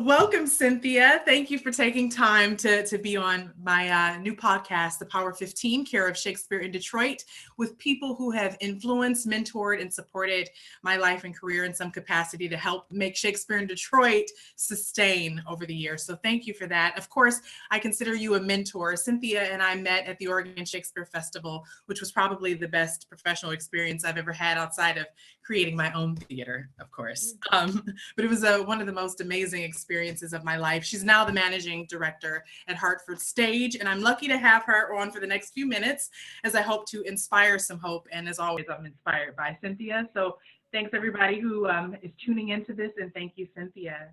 Welcome, Cynthia. Thank you for taking time to be on my new podcast, The Power 15, Care of Shakespeare in Detroit, with people who have influenced, mentored, and supported my life and career in some capacity to help make Shakespeare in Detroit sustain over the years. So thank you for that. Of course, I consider you a mentor. Cynthia and I met at the Oregon Shakespeare Festival, which was probably the best professional experience I've ever had outside of creating my own theater, of course. But it was one of the most amazing experiences of my life. She's now the managing director at Hartford Stage, and I'm lucky to have her on for the next few minutes as I hope to inspire some hope. And as always, I'm inspired by Cynthia. So thanks everybody who is tuning into this, and thank you, Cynthia.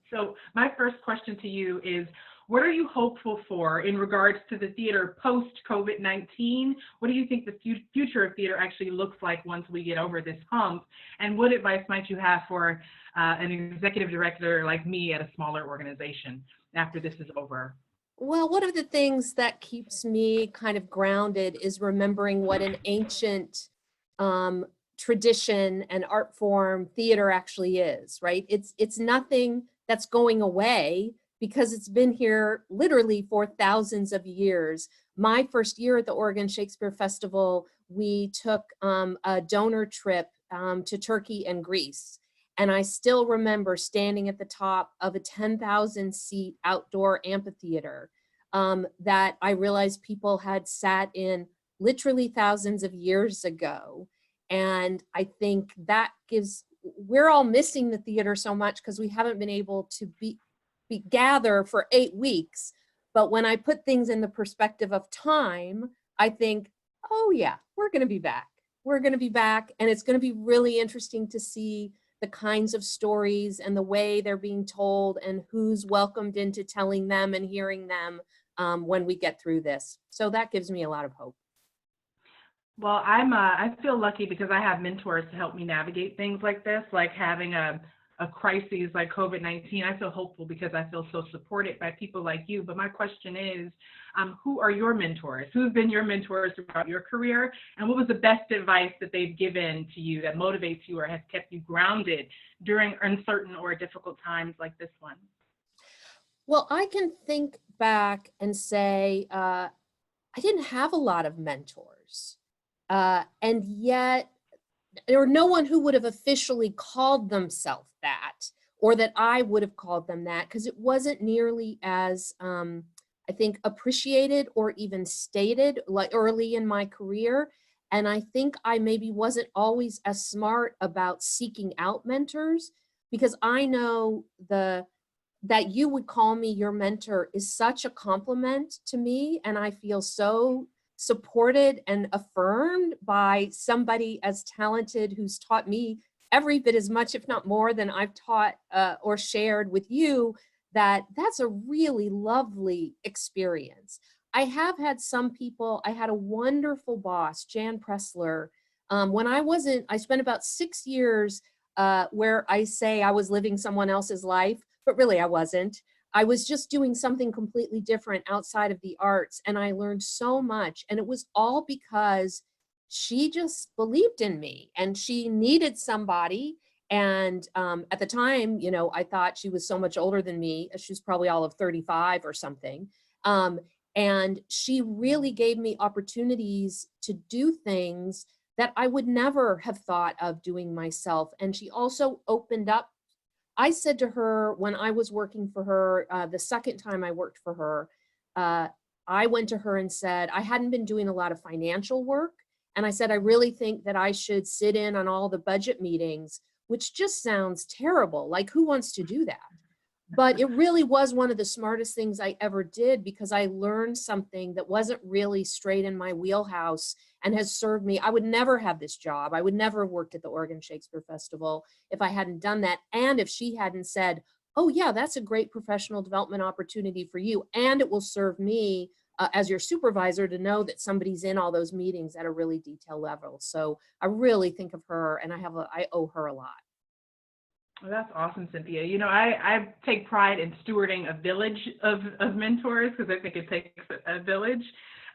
So my first question to you is, what are you hopeful for in regards to the theater post-COVID-19? What do you think the future of theater actually looks like once we get over this hump? And what advice might you have for an executive director like me at a smaller organization after this is over? Well, one of the things that keeps me kind of grounded is remembering what an ancient tradition and art form theater actually is, right? It's nothing that's going away, because it's been here literally for thousands of years. My first year at the Oregon Shakespeare Festival, we took a donor trip to Turkey and Greece. And I still remember standing at the top of a 10,000 seat outdoor amphitheater that I realized people had sat in literally thousands of years ago. And I think that we're all missing the theater so much because we haven't been able to gather for 8 weeks. But when I put things in the perspective of time, I think, oh yeah, we're going to be back. We're going to be back. And it's going to be really interesting to see the kinds of stories and the way they're being told and who's welcomed into telling them and hearing them when we get through this. So that gives me a lot of hope. Well, I feel lucky because I have mentors to help me navigate things like this, like having a crisis like COVID-19. I feel hopeful because I feel so supported by people like you. But my question is, who are your mentors? Who've been your mentors throughout your career? And what was the best advice that they've given to you that motivates you or has kept you grounded during uncertain or difficult times like this one? Well, I can think back and say, I didn't have a lot of mentors. And yet, there were no one who would have officially called themselves that, or that I would have called them that, because it wasn't nearly as, I think, appreciated or even stated like early in my career. And I think I maybe wasn't always as smart about seeking out mentors, because I know that you would call me your mentor is such a compliment to me, and I feel so supported and affirmed by somebody as talented who's taught me every bit as much, if not more, than I've taught or shared with you. That's a really lovely experience. I have had some people. I had a wonderful boss, Jan Pressler. When I spent about 6 years where I say I was living someone else's life, but really I wasn't. I was just doing something completely different outside of the arts, and I learned so much. And it was all because she just believed in me, and she needed somebody. And at the time, I thought she was so much older than me. She was probably all of 35 or something. And she really gave me opportunities to do things that I would never have thought of doing myself. And she also opened up. I said to her when I was working for her, the second time I worked for her, I went to her and said, I hadn't been doing a lot of financial work. And I said, I really think that I should sit in on all the budget meetings, which just sounds terrible. Like, who wants to do that? But it really was one of the smartest things I ever did, because I learned something that wasn't really straight in my wheelhouse and has served me. I would never have this job. I would never have worked at the Oregon Shakespeare Festival if I hadn't done that. And if she hadn't said, oh yeah, that's a great professional development opportunity for you, and it will serve me as your supervisor to know that somebody's in all those meetings at a really detailed level. So I really think of her, and I owe her a lot. Well, that's awesome, Cynthia. I take pride in stewarding a village of mentors, because I think it takes a village.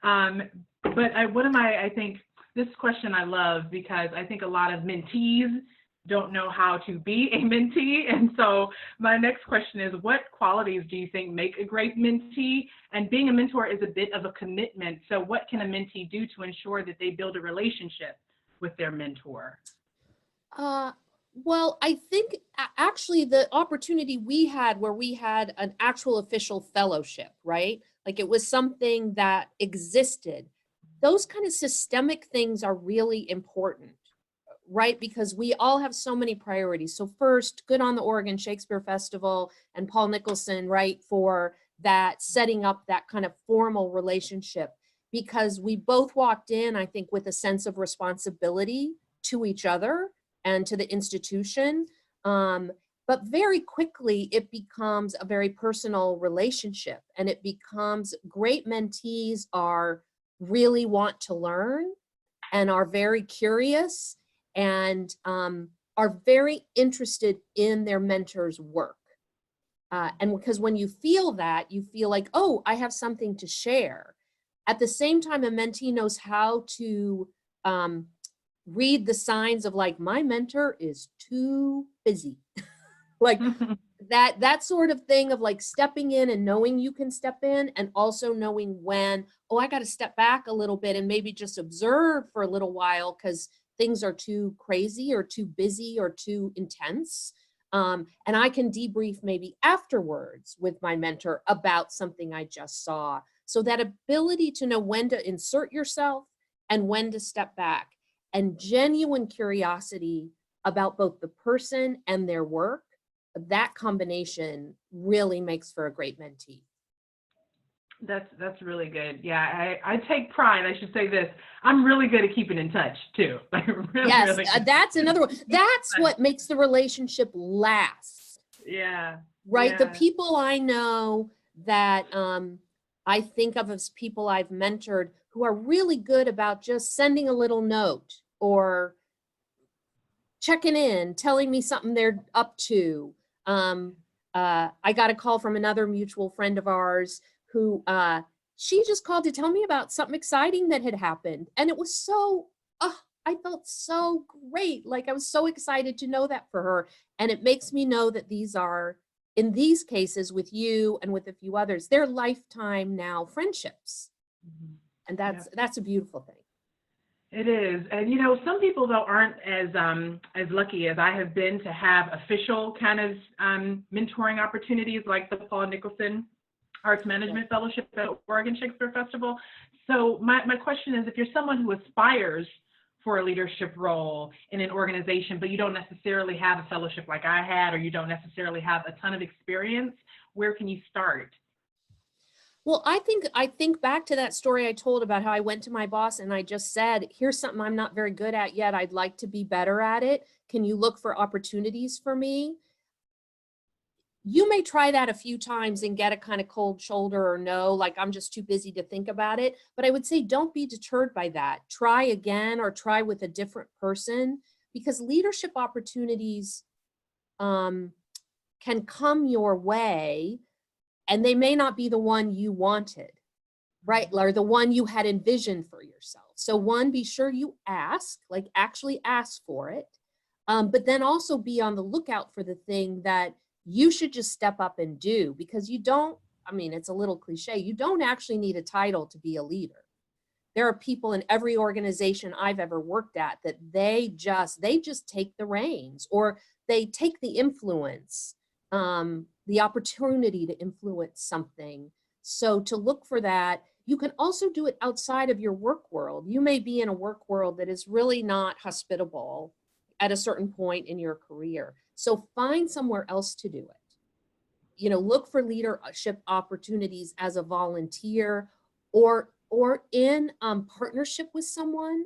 But I think this question I love, because I think a lot of mentees don't know how to be a mentee. And so my next question is, what qualities do you think make a great mentee? And being a mentor is a bit of a commitment. So what can a mentee do to ensure that they build a relationship with their mentor? Uh, well, I think actually the opportunity we had where we had an actual official fellowship, right? Like it was something that existed. Those kind of systemic things are really important, right? Because we all have so many priorities. So first, good on the Oregon Shakespeare Festival and Paul Nicholson, right, for that setting up that kind of formal relationship, because we both walked in, I think, with a sense of responsibility to each other and to the institution. But very quickly, it becomes a very personal relationship, and it becomes great mentees are really want to learn and are very curious and are very interested in their mentor's work. And because when you feel that, you feel like, oh, I have something to share. At the same time, a mentee knows how to read the signs of like, my mentor is too busy. Like that sort of thing of like stepping in and knowing you can step in, and also knowing when, oh, I got to step back a little bit and maybe just observe for a little while because things are too crazy or too busy or too intense. And I can debrief maybe afterwards with my mentor about something I just saw. So that ability to know when to insert yourself and when to step back, and genuine curiosity about both the person and their work, that combination really makes for a great mentee. That's really good. Yeah, I take pride. I should say this. I'm really good at keeping in touch too. Like really, Yes, really good. that's another one. That's what makes the relationship last. Yeah. Right. The Yeah. people I know that I think of as people I've mentored who are really good about just sending a little note or checking in, telling me something they're up to. I got a call from another mutual friend of ours who she just called to tell me about something exciting that had happened. And it was so, I felt so great. Like I was so excited to know that for her. And it makes me know that these are, in these cases with you and with a few others, they're lifetime now friendships. Mhm. And Yeah. that's a beautiful thing. It is. And you know, some people though aren't as lucky as I have been to have official kind of mentoring opportunities like the Paul Nicholson Arts Yeah. Management Fellowship at Oregon Shakespeare Festival. So my question is, if you're someone who aspires for a leadership role in an organization, but you don't necessarily have a fellowship like I had, or you don't necessarily have a ton of experience, where can you start? Well, I think back to that story I told about how I went to my boss and I just said, here's something I'm not very good at yet. I'd like to be better at it. Can you look for opportunities for me? You may try that a few times and get a kind of cold shoulder or no, like I'm just too busy to think about it. But I would say don't be deterred by that. Try again or try with a different person, because leadership opportunities can come your way and they may not be the one you wanted, right? Or the one you had envisioned for yourself. So one, be sure you ask, like actually ask for it. But then also be on the lookout for the thing that you should just step up and do, because you don't, I mean, it's a little cliche, you don't actually need a title to be a leader. There are people in every organization I've ever worked at that they just take the reins, or they take the influence, the opportunity to influence something. So to look for that, you can also do it outside of your work world. You may be in a work world that is really not hospitable at a certain point in your career. So find somewhere else to do it. You know, look for leadership opportunities as a volunteer or in partnership with someone.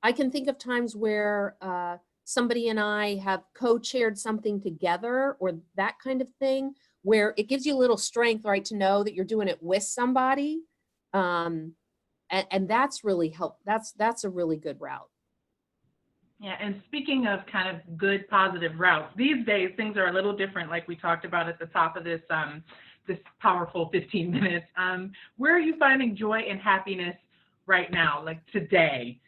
I can think of times where somebody and I have co-chaired something together, or that kind of thing, where it gives you a little strength, right, to know that you're doing it with somebody. And that's really that's a really good route. Yeah, and speaking of kind of good, positive routes, these days things are a little different, like we talked about at the top of this powerful 15 minutes. Where are you finding joy and happiness right now, like today?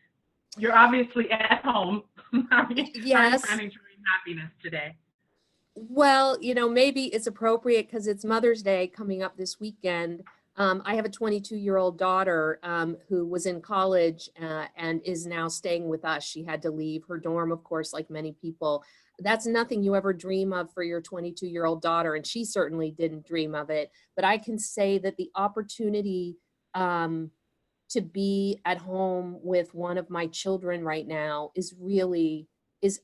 You're obviously at home. How are you Yes. finding joy happiness today? Well, maybe it's appropriate because it's Mother's Day coming up this weekend. I have a 22-year-old daughter who was in college and is now staying with us. She had to leave her dorm, of course, like many people. That's nothing you ever dream of for your 22-year-old daughter, and she certainly didn't dream of it. But I can say that the opportunity to be at home with one of my children right now is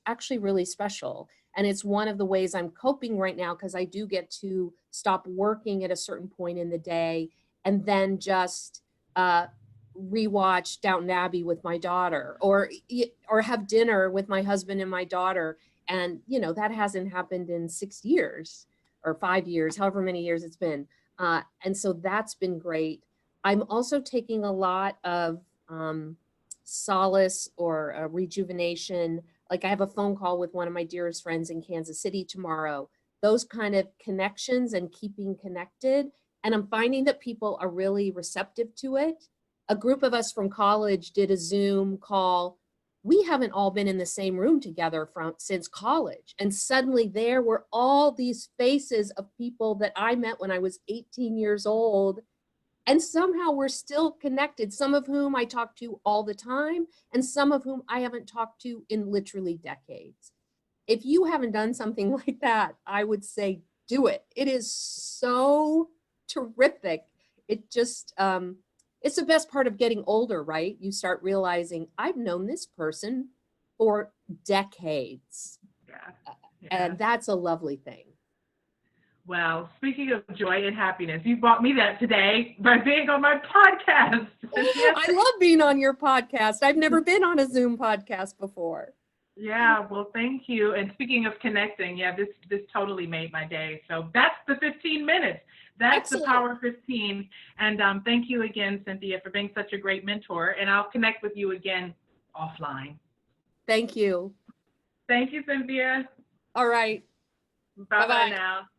actually really special. And it's one of the ways I'm coping right now because I do get to stop working at a certain point in the day and then just rewatch Downton Abbey with my daughter, or have dinner with my husband and my daughter. And that hasn't happened in 6 years or 5 years, however many years it's been. And so that's been great. I'm also taking a lot of solace or rejuvenation. Like I have a phone call with one of my dearest friends in Kansas City tomorrow. Those kind of connections and keeping connected. And I'm finding that people are really receptive to it. A group of us from college did a Zoom call. We haven't all been in the same room together since college. And suddenly there were all these faces of people that I met when I was 18 years old. And somehow we're still connected, some of whom I talk to all the time, and some of whom I haven't talked to in literally decades. If you haven't done something like that, I would say do it. It is so terrific. It just, it's the best part of getting older, right? You start realizing I've known this person for decades. Yeah. And that's a lovely thing. Well, speaking of joy and happiness, you brought me that today by being on my podcast. I love being on your podcast. I've never been on a Zoom podcast before. Yeah, well, thank you. And speaking of connecting, yeah, this totally made my day. So that's the 15 minutes. That's Excellent. The Power 15. And thank you again, Cynthia, for being such a great mentor. And I'll connect with you again offline. Thank you. Thank you, Cynthia. All right. Bye-bye now.